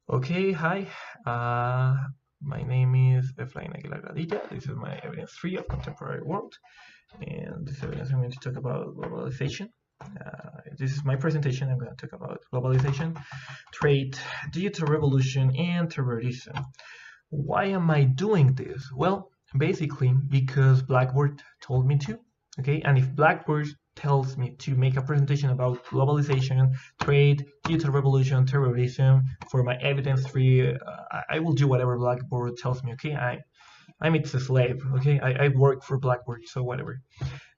Okay, hi. Uh, my name is Efrain Aguilar Gadilla. This is my evidence 3 of contemporary world, and this evidence I'm going to talk about globalization. This is my presentation. I'm going to talk about globalization, trade, digital revolution, and terrorism. Why am I doing this? Well, basically because Blackboard told me to. Okay, and if Blackboard tells me to make a presentation about globalization, trade, digital revolution, terrorism for my evidence free, I will do whatever Blackboard tells me. Okay, I'm its slave. Okay, I work for Blackboard, so whatever.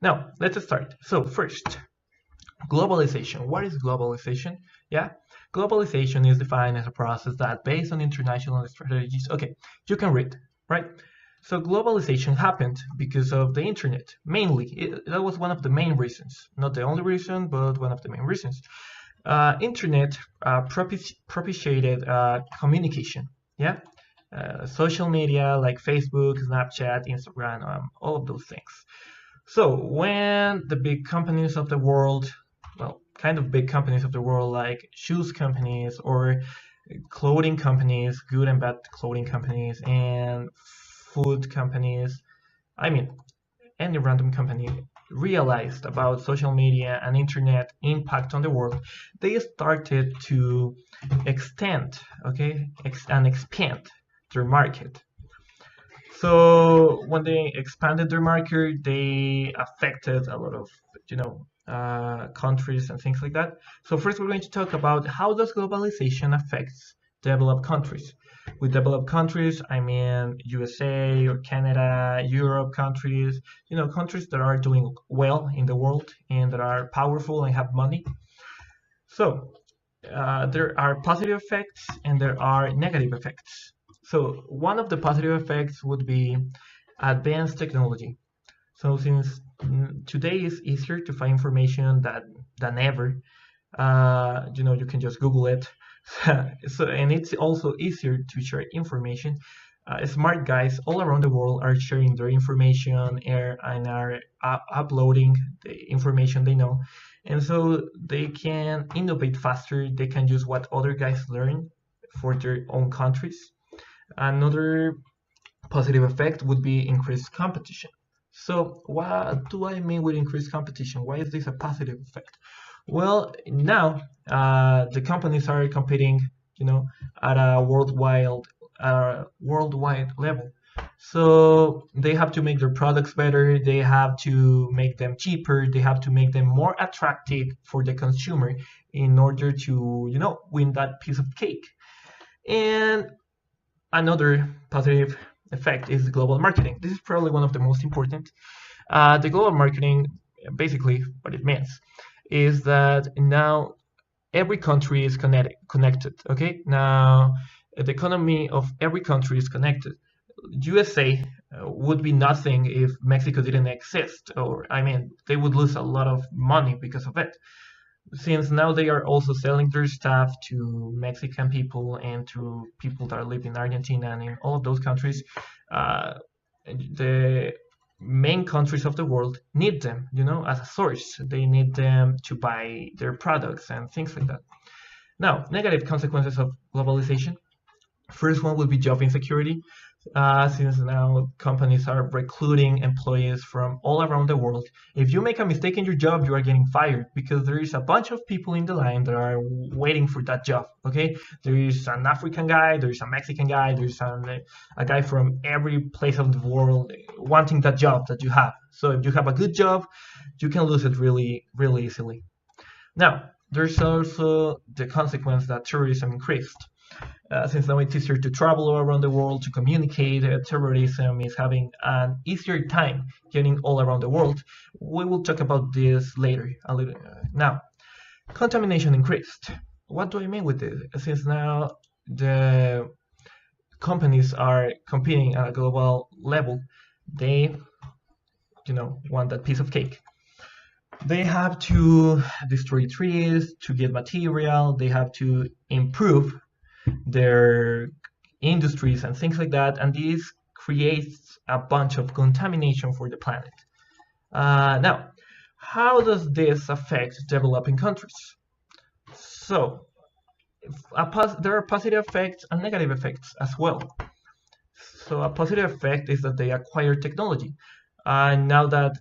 Now let's start. So first, globalization. What is globalization? Yeah, globalization is defined as a process that, based on international strategies, okay, you can read, right? So globalization happened because of the internet, mainly. That was one of the main reasons, not the only reason, but one of the main reasons. Internet propitiated communication. Yeah, social media like Facebook, Snapchat, Instagram, all of those things. So when the big companies of the world, well, kind of big companies of the world like shoes companies or clothing companies, good and bad clothing companies, and food companies, I mean, any random company realized about social media and internet impact on the world, they started to extend, okay, and expand their market. So when they expanded their market, they affected a lot of, countries and things like that. So first, we're going to talk about how does globalization affects developed countries. With developed countries, I mean USA or Canada, Europe countries, countries that are doing well in the world and that are powerful and have money. So there are positive effects and there are negative effects. So one of the positive effects would be advanced technology. So since today is easier to find information than ever, you can just Google it. So and it's also easier to share information. Smart guys all around the world are sharing their information and are uploading the information they know, and so they can innovate faster. They can use what other guys learn for their own countries. Another positive effect would be increased competition. So what do I mean with increased competition? Why is this a positive effect? Well, now the companies are competing, you know, at a worldwide level. So they have to make their products better. They have to make them cheaper. They have to make them more attractive for the consumer in order to, win that piece of cake. And another positive effect is global marketing. This is probably one of the most important. The global marketing, basically, what it means is that now every country is connected. Okay, now the economy of every country is connected. USA would be nothing if Mexico didn't exist, or I mean, they would lose a lot of money because of it, since now they are also selling their stuff to Mexican people and to people that live in Argentina and in all of those countries. Uh, the main countries of the world need them, as a source. They need them to buy their products and things like that. Now, negative consequences of globalization. First one would be job insecurity, since now companies are recruiting employees from all around the world. If you make a mistake in your job, you are getting fired because there is a bunch of people in the line that are waiting for that job. Okay, there is an African guy, there is a Mexican guy, there's a guy from every place of the world wanting that job that you have. So if you have a good job, you can lose it really, really easily. Now, there's also the consequence that tourism increased. Since now it's easier to travel around the world to communicate, terrorism is having an easier time getting all around the world. We will talk about this later a little. Now, contamination increased. What do I mean with this? Since now the companies are competing at a global level, they, want that piece of cake. They have to destroy trees to get material. They have to improve their industries and things like that, and this creates a bunch of contamination for the planet. Now, how does this affect developing countries? So, there are positive effects and negative effects as well. So a positive effect is that they acquire technology. And now that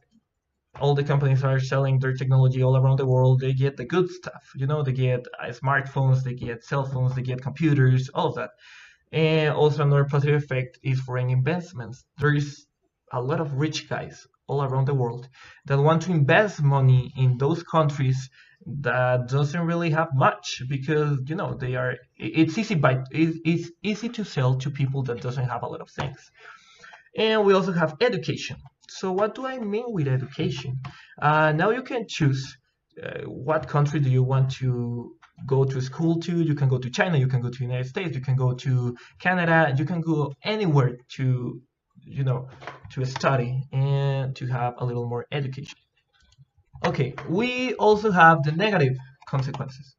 all the companies are selling their technology all around the world, they get the good stuff. They get smartphones, they get cell phones, they get computers, all of that. And also another positive effect is foreign investments. There is a lot of rich guys all around the world that want to invest money in those countries that doesn't really have much, because they are it's easy to sell to people that doesn't have a lot of things. And we also have education. So what do I mean with education? Now you can choose what country do you want to go to school to. You can go to China, you can go to the United States, you can go to Canada, you can go anywhere to, to study and to have a little more education. Okay, we also have the negative consequences.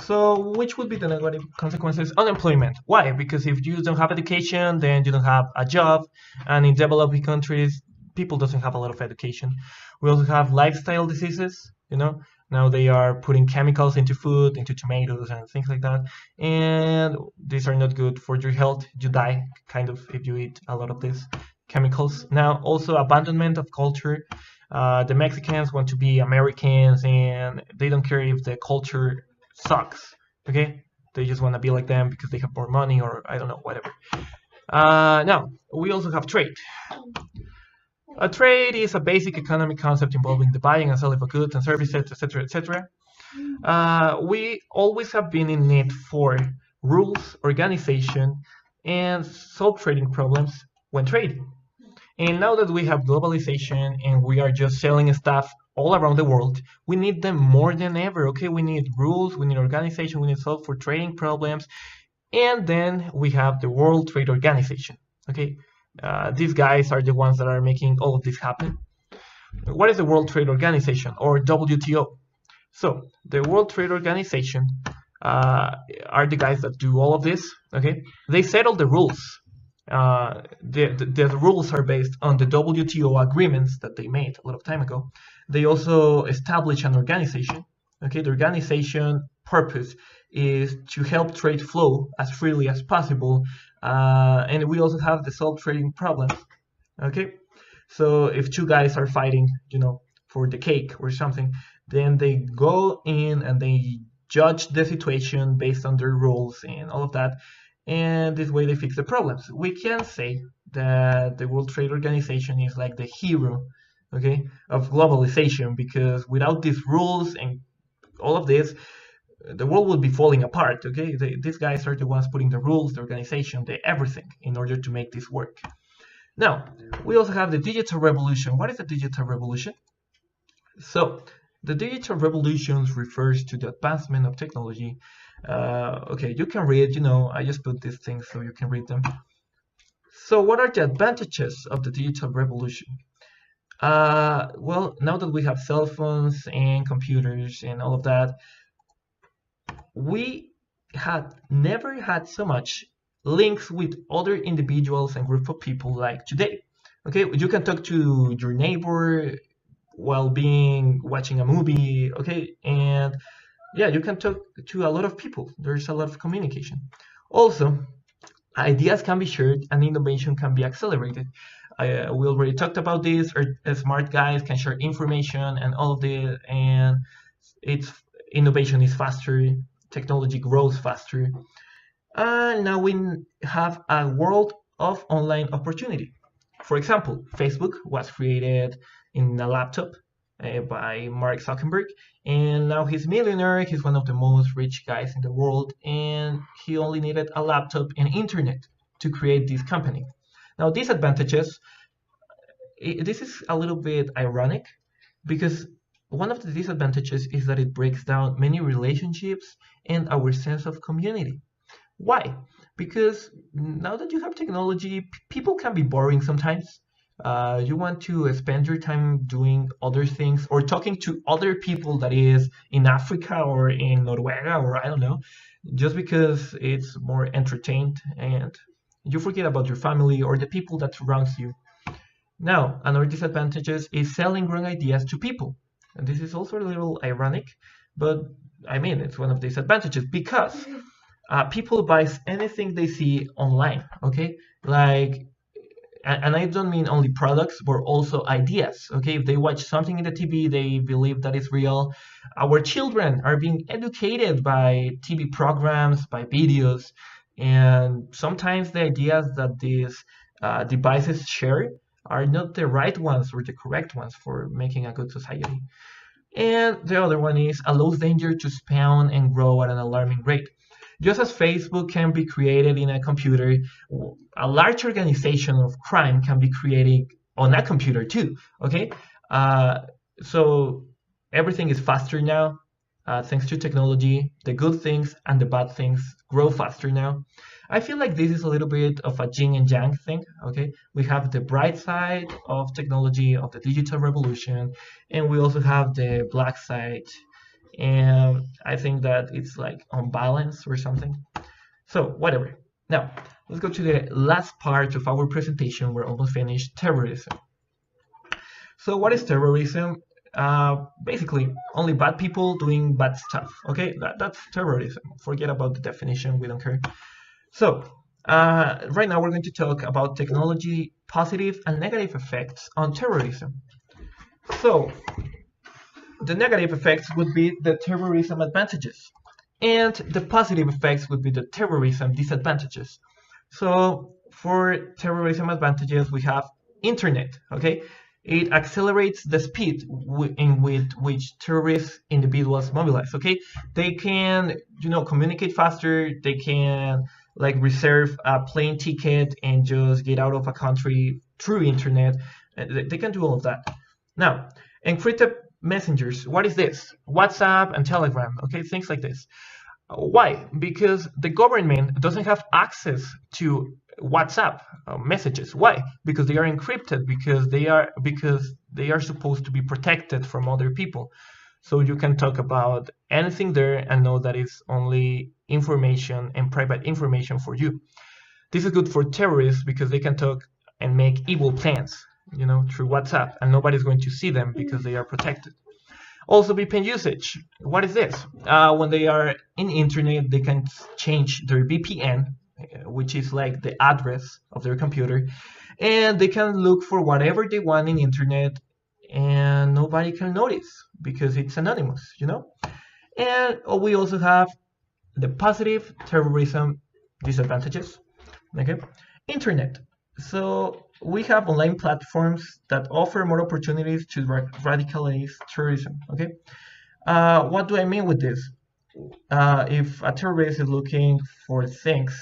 So, which would be the negative consequences? Unemployment. Why? Because if you don't have education, then you don't have a job. And in developing countries, people doesn't have a lot of education. We also have lifestyle diseases. Now they are putting chemicals into food, into tomatoes and things like that. And these are not good for your health. You die, kind of, if you eat a lot of these chemicals. Now, also abandonment of culture. The Mexicans want to be Americans, and they don't care if the culture sucks. Okay, they just want to be like them because they have more money, or I don't know, whatever. Now we also have trade. A trade is a basic economic concept involving the buying and selling of goods and services, etc., etc. We always have been in need for rules, organization, and solve trading problems when trading. And now that we have globalization and we are just selling stuff all around the world, we need them more than ever. Okay, we need rules, we need organization, we need solve for trading problems, and then we have the World Trade Organization. Okay, these guys are the ones that are making all of this happen. What is the World Trade Organization, or WTO? So the World Trade Organization are the guys that do all of this. Okay, they settle the rules. The rules are based on the WTO agreements that they made a lot of time ago. They also establish an organization. Okay, the organization purpose is to help trade flow as freely as possible, and we also have the solve trading problems. Okay, so if two guys are fighting, for the cake or something, then they go in and they judge the situation based on their rules and all of that, and this way they fix the problems. We can say that the World Trade Organization is like the hero, okay, of globalization, because without these rules and all of this, the world would be falling apart. Okay, these guys are the ones putting the rules, the organization, the everything in order to make this work. Now, we also have the digital revolution. What is the digital revolution? So, the digital revolution refers to the advancement of technology. Okay, you can read, I just put these things so you can read them. So, what are the advantages of the digital revolution? Well, now that we have cell phones and computers and all of that, we had never had so much links with other individuals and group of people like today. Okay, you can talk to your neighbor while watching a movie. Okay, and yeah, you can talk to a lot of people. There's a lot of communication. Also, ideas can be shared and innovation can be accelerated. We already talked about this. Smart guys can share information and all of this, and it's innovation is faster, technology grows faster. And now we have a world of online opportunity. For example, Facebook was created in a laptop by Mark Zuckerberg, and now he's a millionaire. He's one of the most rich guys in the world, and he only needed a laptop and internet to create this company. Now, disadvantages, this is a little bit ironic, because one of the disadvantages is that it breaks down many relationships and our sense of community. Why? Because now that you have technology, people can be boring sometimes. You want to spend your time doing other things or talking to other people that is in Africa or in Noruega, or I don't know, just because it's more entertained, and you forget about your family or the people that surrounds you. Now, another disadvantages is selling wrong ideas to people. And this is also a little ironic, but I mean, it's one of the disadvantages, because people buys anything they see online. Okay, like, and I don't mean only products, but also ideas. Okay, if they watch something in the TV, they believe that it's real. Our children are being educated by TV programs, by videos, and sometimes the ideas that these devices share are not the right ones or the correct ones for making a good society. And the other one is allows danger to spawn and grow at an alarming rate. Just as Facebook can be created in a computer, a large organization of crime can be created on a computer too. Okay, uh, so everything is faster now, thanks to technology. The good things and the bad things grow faster now. I feel like this is a little bit of a yin and yang thing. Okay, we have the bright side of technology, of the digital revolution, and we also have the black side. And I think that it's like on balance or something. So whatever. Now let's go to the last part of our presentation. We're almost finished. Terrorism. So what is terrorism? Basically, only bad people doing bad stuff. Okay, that's terrorism. Forget about the definition. We don't care. So right now we're going to talk about technology positive and negative effects on terrorism. So the negative effects would be the terrorism advantages, and the positive effects would be the terrorism disadvantages. So for terrorism advantages, we have internet. Okay, it accelerates the speed in which terrorist individuals mobilize. Okay, they can, communicate faster. They can like reserve a plane ticket and just get out of a country through internet. They can do all of that. Now, encrypted messengers. What is this? WhatsApp and Telegram. Okay, things like this. Why? Because the government doesn't have access to WhatsApp messages. Why? Because they are encrypted. Because they are supposed to be protected from other people. So you can talk about anything there and know that it's only information and private information for you. This is good for terrorists because they can talk and make evil plans, through WhatsApp, and nobody's going to see them because they are protected. Also, VPN usage. What is this? When they are in internet, they can change their VPN, which is like the address of their computer, and they can look for whatever they want in internet, and nobody can notice because it's anonymous, And we also have the positive terrorism disadvantages. Okay, internet. So we have online platforms that offer more opportunities to radicalize terrorism. Okay, what do I mean with this? If a terrorist is looking for things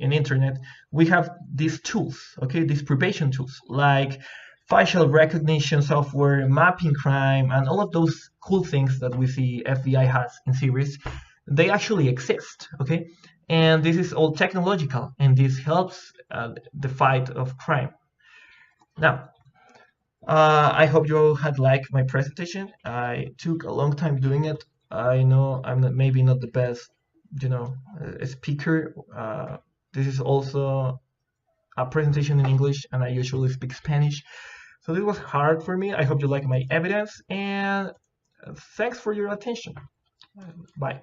in internet, we have these tools. Okay, these prevention tools like facial recognition software, mapping crime, and all of those cool things that we see FBI has in series. They actually exist. Okay, and this is all technological, and this helps the fight of crime. Now, I hope you all had liked my presentation. I took a long time doing it. I know I'm maybe not the best, speaker. This is also a presentation in English, and I usually speak Spanish. So this was hard for me. I hope you like my evidence, and thanks for your attention. Bye.